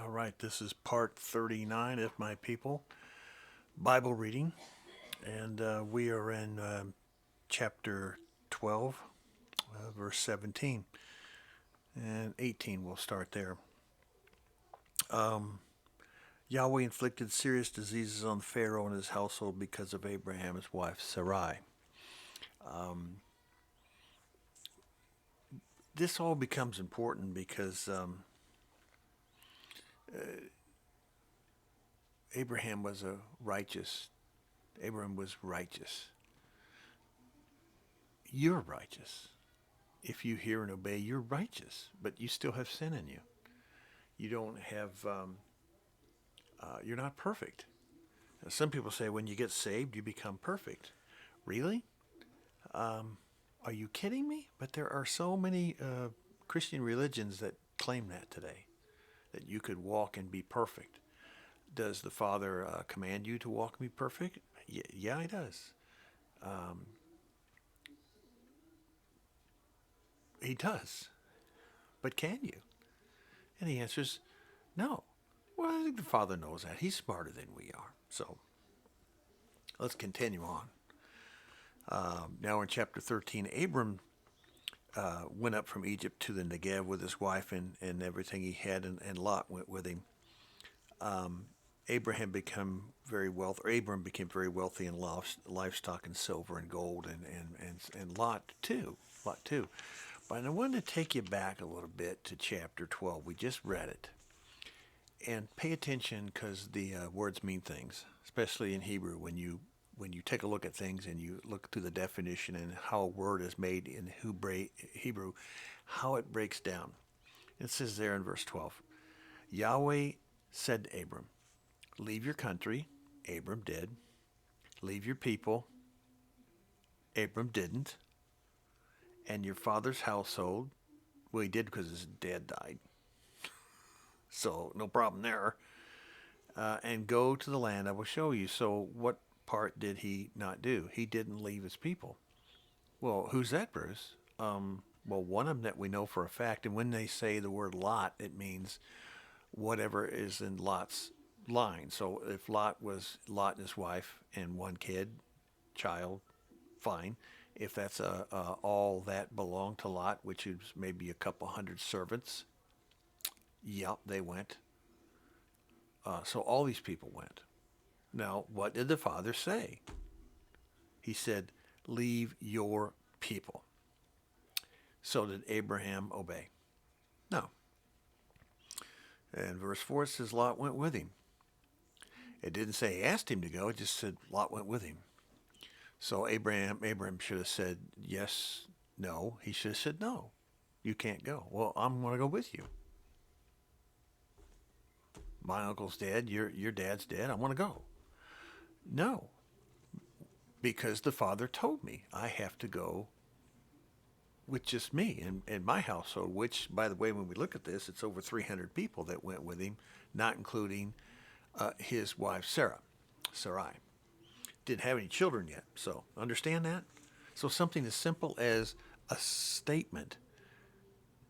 All right, this is part 39 of my people Bible reading, and we are in chapter 12, verse 17, and 18. We'll start there. Um, Yahweh inflicted serious diseases on Pharaoh and his household because of Abraham's wife Sarai. Um, this all becomes important because Abraham was a righteous. Abraham was righteous. You're righteous. If you hear and obey, you're righteous, but you still have sin in you. You don't have, you're not perfect. Now, some people say when you get saved, you become perfect. Really? Um, are you kidding me? But there are so many Christian religions that claim that today, that you could walk and be perfect. Does the Father command you to walk and be perfect? Yeah, He does. Um, he does. But can you? And the answer is no. Well, I think the Father knows that. He's smarter than we are. So let's continue on. Now in chapter 13, Abram went up from Egypt to the Negev with his wife and everything he had, and Lot went with him. Um, Abram became very wealthy in livestock and silver and gold, and Lot too. Lot too. But I wanted to take you back a little bit to chapter 12. We just read it. And pay attention because the words mean things, especially in Hebrew. When you take a look at things and you look through the definition and how a word is made in Hebrew, how it breaks down. It says there in verse 12, Yahweh said to Abram, "Leave your country." Abram did. "Leave your people." Abram didn't. "And your father's household." Well, he did because his dad died, so no problem there. "And go to the land I will show you." So what part did he not do? He didn't leave his people. Well, who's that, Bruce? Well, one of them that we know for a fact, and when they say the word Lot, it means whatever is in Lot's line. So if Lot and his wife and one kid, child, fine. If that's all that belonged to Lot, which is maybe a couple hundred servants, yep, they went. So all these people went. Now, what did the father say? He said, "Leave your people." So did Abraham obey? No. And verse 4 says Lot went with him. It didn't say he asked him to go, it just said Lot went with him. So Abraham should have said yes, no. He should have said no. You can't go. Well, I'm going to go with you. My uncle's dead. Your dad's dead. I want to go. No, because the father told me I have to go with just me and my household, which, by the way, when we look at this, it's over 300 people that went with him, not including his wife, Sarai. Didn't have any children yet, so understand that? So something as simple as a statement,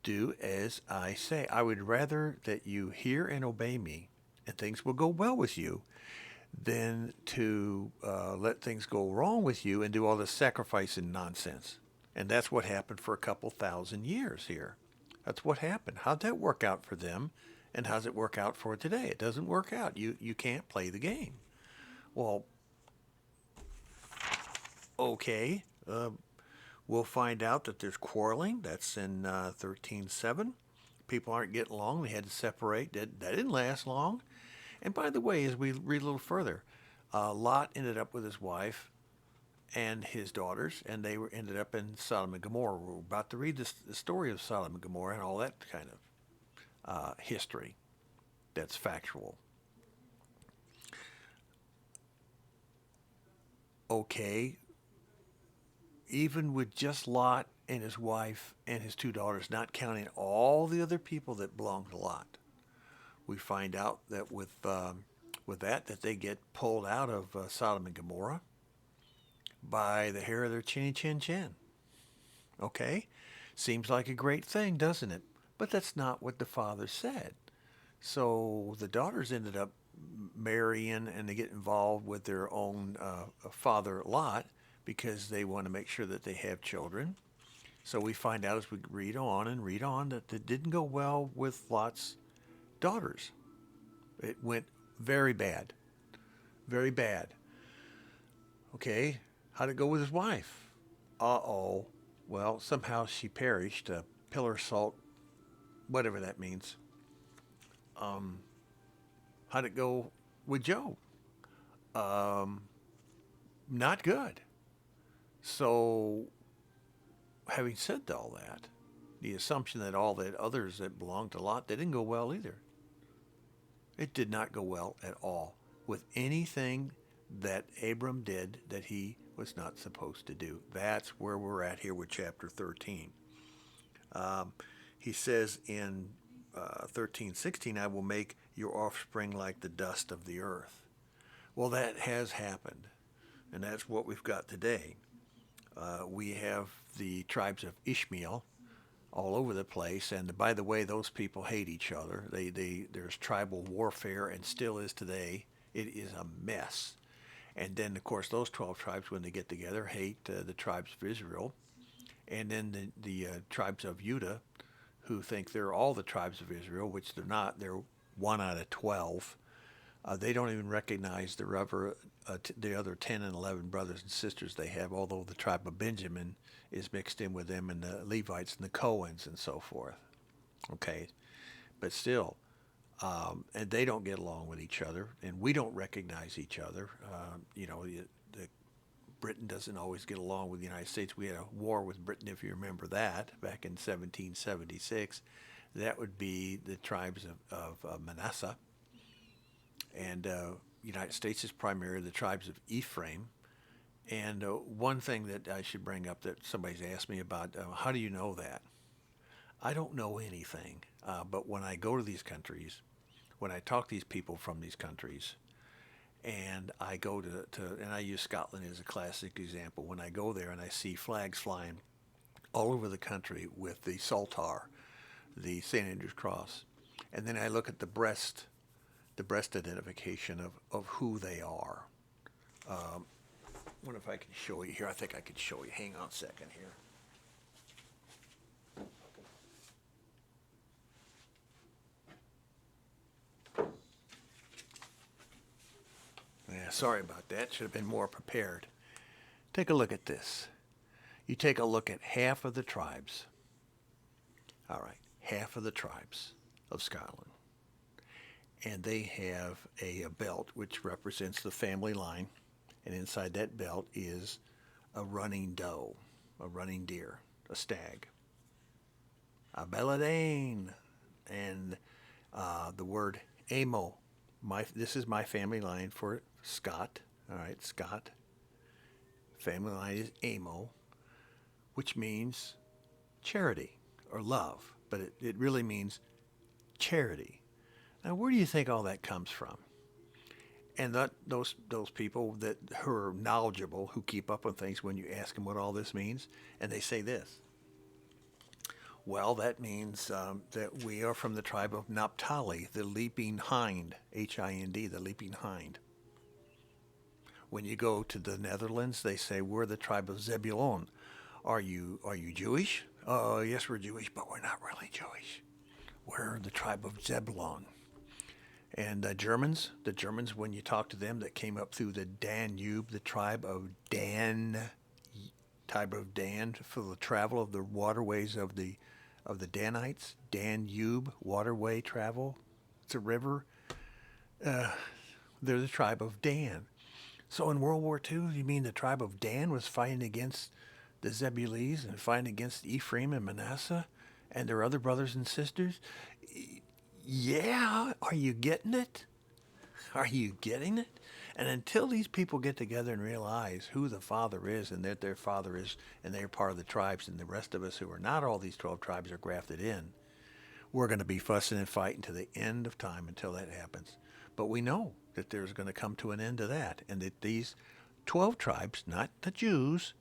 "Do as I say." I would rather that you hear and obey me, and things will go well with you, than to let things go wrong with you and do all this sacrificing nonsense. And that's what happened for a couple thousand years here. That's what happened. How'd that work out for them? And how's it work out for today? It doesn't work out. You can't play the game. Well, okay. We'll find out that there's quarreling. That's in 13:7. People aren't getting along. They had to separate. That didn't last long. And by the way, as we read a little further, Lot ended up with his wife and his daughters, and ended up in Sodom and Gomorrah. We're about to read the story of Sodom and Gomorrah and all that kind of history that's factual. Okay, even with just Lot and his wife and his two daughters, not counting all the other people that belonged to Lot, we find out that with that they get pulled out of Sodom and Gomorrah by the hair of their chinny chin chin. Okay, seems like a great thing, doesn't it? But that's not what the Father said. So the daughters ended up marrying and they get involved with their own father Lot because they want to make sure that they have children. So we find out as we read on and read on that it didn't go well with Lot's daughters. It went very bad, very bad. Okay, how'd it go with his wife? Uh-oh. Well, somehow she perished, pillar of salt, whatever that means. How'd it go with Job? Um, Not good. So, having said all that, the assumption that all the others that belonged to Lot, they didn't go well either. It did not go well at all with anything that Abram did that he was not supposed to do. That's where we're at here with chapter 13. Um, he says in 13:16, I will make your offspring like the dust of the earth. Well, that has happened, and that's what we've got today. We have the tribes of Ishmael all over the place, and by the way, those people hate each other. There's tribal warfare, and still is today. It is a mess. And then, of course, those 12 tribes, when they get together, hate the tribes of Israel. And then the tribes of Judah, who think they're all the tribes of Israel, which they're not. They're one out of 12. They don't even recognize the other 10 and 11 brothers and sisters they have, although the tribe of Benjamin is mixed in with them, and the Levites and the Cohens and so forth. Okay, but still, and they don't get along with each other, and we don't recognize each other. Britain doesn't always get along with the United States. We had a war with Britain, if you remember that, back in 1776. That would be the tribes of Manasseh. And United States is primarily the tribes of Ephraim. And one thing that I should bring up that somebody's asked me about, how do you know that? I don't know anything. But when I go to these countries, when I talk to these people from these countries, and I go and I use Scotland as a classic example. When I go there and I see flags flying all over the country with the Saltar, the St. Andrew's Cross, and then I look at the breast identification of who they are. I wonder if I can show you here. I think I could show you. Hang on a second here. Yeah, sorry about that. Should have been more prepared. Take a look at this. You take a look at half of the tribes. All right, half of the tribes of Scotland. And they have a belt which represents the family line. And inside that belt is a running doe, a running deer, a stag, a belladane, and the word amo. This is my family line for Scott. All right, Scott. Family line is amo, which means charity or love, but it really means charity. Now, where do you think all that comes from? And those people who are knowledgeable, who keep up on things, when you ask them what all this means, and they say this. Well, that means that we are from the tribe of Naphtali, the leaping hind, H-I-N-D, the leaping hind. When you go to the Netherlands, they say we're the tribe of Zebulon. Are you Jewish? Oh, yes, we're Jewish, but we're not really Jewish. We're the tribe of Zebulon. And the Germans, when you talk to them, that came up through the Danube, the tribe of Dan, for the travel of the waterways of the Danites, Danube waterway travel. It's a river. They're the tribe of Dan. So in World War II, you mean the tribe of Dan was fighting against the Zebulese and fighting against Ephraim and Manasseh and their other brothers and sisters? Yeah, are you getting it? Are you getting it? And until these people get together and realize who the Father is and that their Father is, and they're part of the tribes, and the rest of us who are not all these 12 tribes are grafted in, we're going to be fussing and fighting to the end of time until that happens. But we know that there's going to come to an end to that, and that these 12 tribes, not the Jews,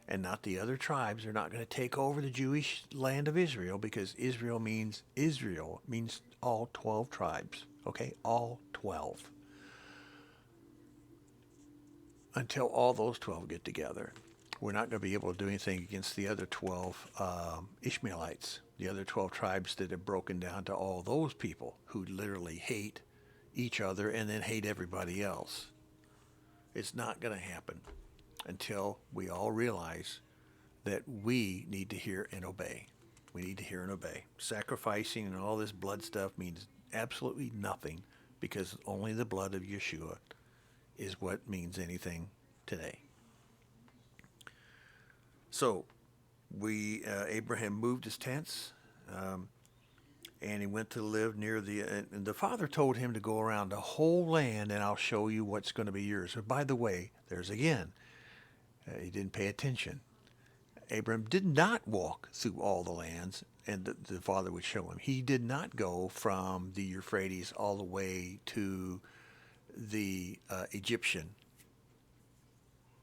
and not the other tribes, they're not going to take over the Jewish land of Israel, because Israel means all 12 tribes. Okay, all 12. Until all those 12 get together, we're not going to be able to do anything against the other 12 Ishmaelites, the other 12 tribes that have broken down to all those people who literally hate each other and then hate everybody else. It's not going to happen until we all realize that we need to hear and obey. We need to hear and obey. Sacrificing and all this blood stuff means absolutely nothing, because only the blood of Yeshua is what means anything today. So Abraham moved his tents, and he went to live near and the father told him to go around the whole land, and I'll show you what's going to be yours. But by the way, there's again, he didn't pay attention. Abraham did not walk through all the lands, and the father would show him. He did not go from the Euphrates all the way to the Egyptian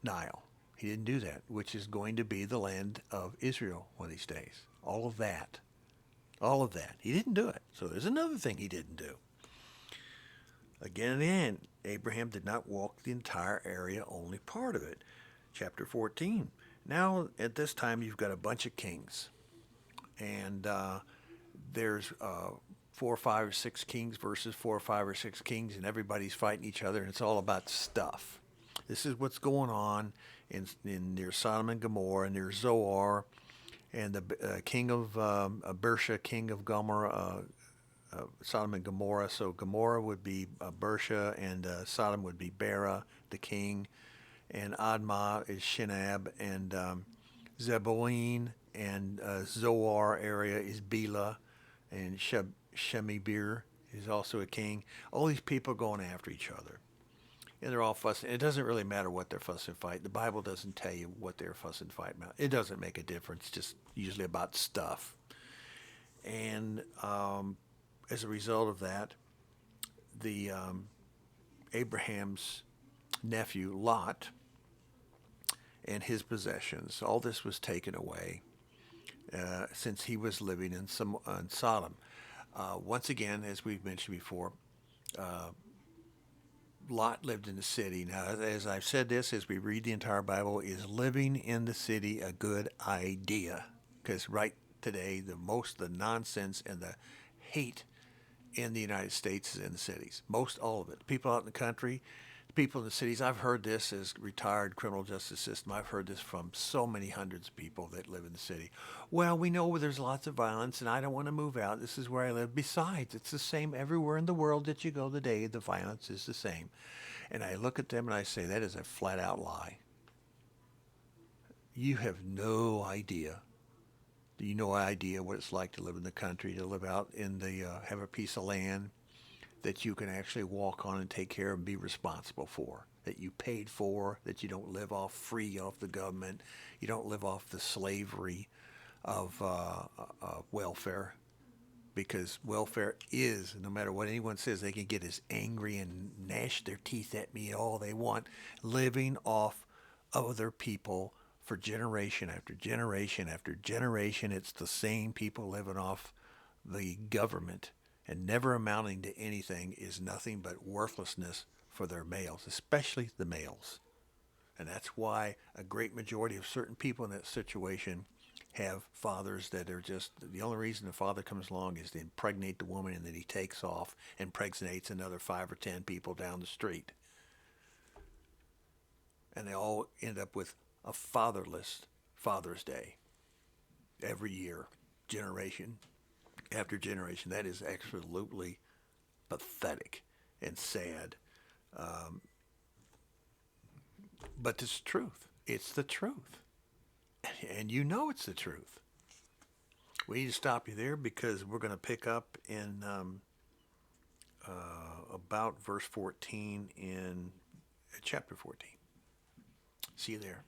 Nile. He didn't do that, which is going to be the land of Israel one of these days. All of that. All of that. He didn't do it. So there's another thing he didn't do. Again and again, Abraham did not walk the entire area, only part of it. Chapter 14. Now, at this time, you've got a bunch of kings. And there's 4 or 5 or 6 kings versus 4 or 5 or 6 kings, and everybody's fighting each other, and it's all about stuff. This is what's going on in near Sodom and Gomorrah, near Zoar, and the king of Bersha, king of Gomorrah, Sodom and Gomorrah. So Gomorrah would be Bersha, and Sodom would be Bera, the king, and Admah is Shinab, and Zeboim and Zoar area is Bela, and Shemibir is also a king. All these people going after each other. And they're all fussing. It doesn't really matter what they're fussing and fighting. The Bible doesn't tell you what they're fussing and fighting about. It doesn't make a difference. It's just usually about stuff. And as a result of that, the Abraham's nephew Lot and his possessions, all this was taken away since he was living in Sodom. Once again, as we've mentioned before, Lot lived in the city. Now, as I've said this, as we read the entire Bible, is living in the city a good idea? Because right today, the nonsense and the hate in the United States is in the cities. All of it. The people out in the country, the people in the cities. I've heard this as retired criminal justice system. I've heard this from so many hundreds of people that live in the city. Well, we know there's lots of violence, and I don't want to move out. This is where I live. Besides, it's the same everywhere in the world that you go today. The violence is the same. And I look at them and I say, that is a flat-out lie. You have no idea. You no idea what it's like to live in the country, to live out in have a piece of land that you can actually walk on and take care of and be responsible for, that you paid for, that you don't live free off the government, you don't live off the slavery of welfare, because welfare is, no matter what anyone says, they can get as angry and gnash their teeth at me all they want, living off other people for generation after generation after generation. It's the same people living off the government and never amounting to anything is nothing but worthlessness for their males, especially the males. And that's why a great majority of certain people in that situation have fathers that are just, the only reason the father comes along is to impregnate the woman, and then he takes off and impregnates another 5 or 10 people down the street. And they all end up with a fatherless Father's Day every year, generation after generation. That is absolutely pathetic and sad. But it's the truth. It's the truth. And you know it's the truth. We need to stop you there because we're going to pick up in about verse 14 in chapter 14. See you there.